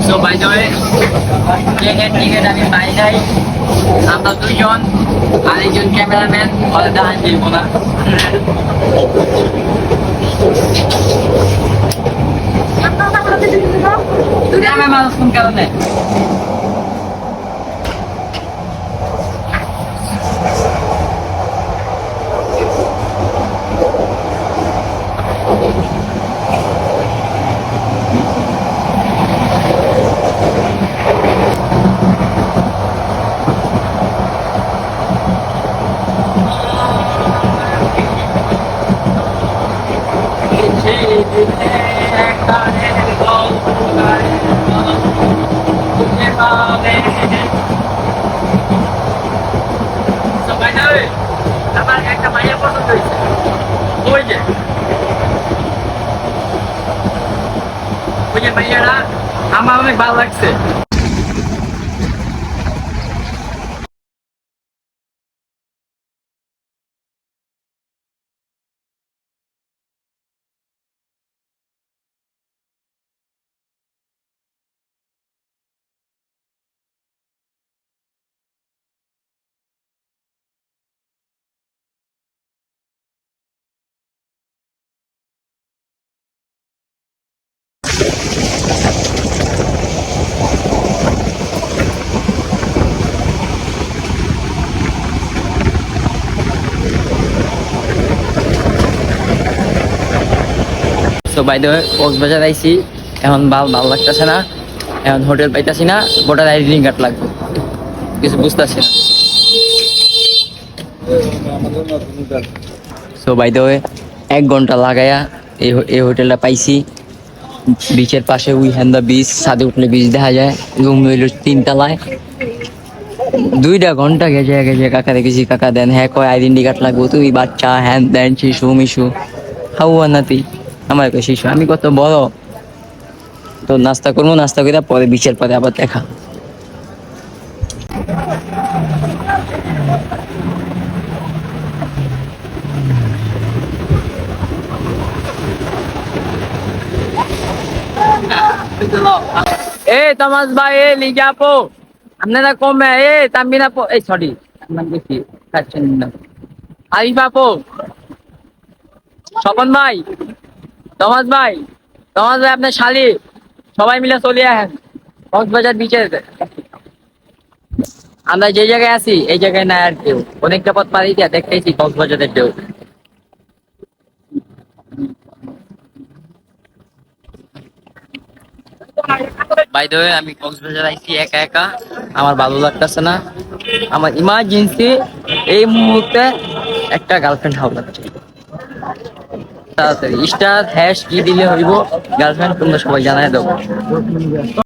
So by the way ট্রেনের ticket আমি পাই নাই। আমরা দুইজন আরেকজন ক্যামেরাম্যান ওরা দাঁড়ান দিব না। আমি মানুষ কোন কারণে আমার একটা মাইয়া পছন্দ হয়েছে। ওই যে মাইয়াটা আমার অনেক ভালো লাগছে। তো বাই দ্য ওয়ে কক্সবাজার আইছি, এখন ভালো লাগতেছে না, এখন হোটেল পাইতাছি না, ভোটার আইডি কার্ড লাগবে, কিছু বুঝতেছি না। সো বাই দ্য ওয়ে 1 ঘন্টা লাগাইয়া এই হোটেলটা পাইছি। বিচের পাশে উইহান্দা বিচ, ছাদে উঠলে বিচ দেখা যায়। রুম হইল 3 তলায়। 2টা ঘন্টা গেছে কাকা দেখেছি, কাকা দেন হ্যাঁ কয় আইডেন্টি কার্ড লাগবো, তুই বাচ্চা হ্যান দেন শিশু মিশু হাউয়া নাতি। আমার কয় শিশু, আমি কত বড়। তো নাস্তা করবো, নাস্তা করে পরে বিচের পরে আবার দেখা। এ তমাস ভাই, এ লিজা আপু, আপনারা কমে এ তামিন আপু, এই সরি নাম দেখি কাচ্ছেন না, আরিফ আপু, স্বপন ভাই, তমাস ভাই, তমাস ভাই আপনার শালি, সবাই মিলে চলে আসেন কক্সবাজার বিচে। আমরা যে জায়গায় আছি এই জায়গায় না আর কেউ, অনেকটা পথ পাড়ি দিয়া দেখতেছি কক্সবাজারের ঢেউ। বাই দ্য ওয়ে আমি কক্সবাজার আইছি একা একা, আমার ভালো লাগতেছে না। আমার ইমার্জেন্সি এই মুহূর্তে একটা গার্লফ্রেন্ড হওয়া লাগছে। তাড়াতাড়ি স্টার হ্যাশ কি দিলে হইব গার্লফ্রেন্ড, তোমরা সবাই জানাই দেবো।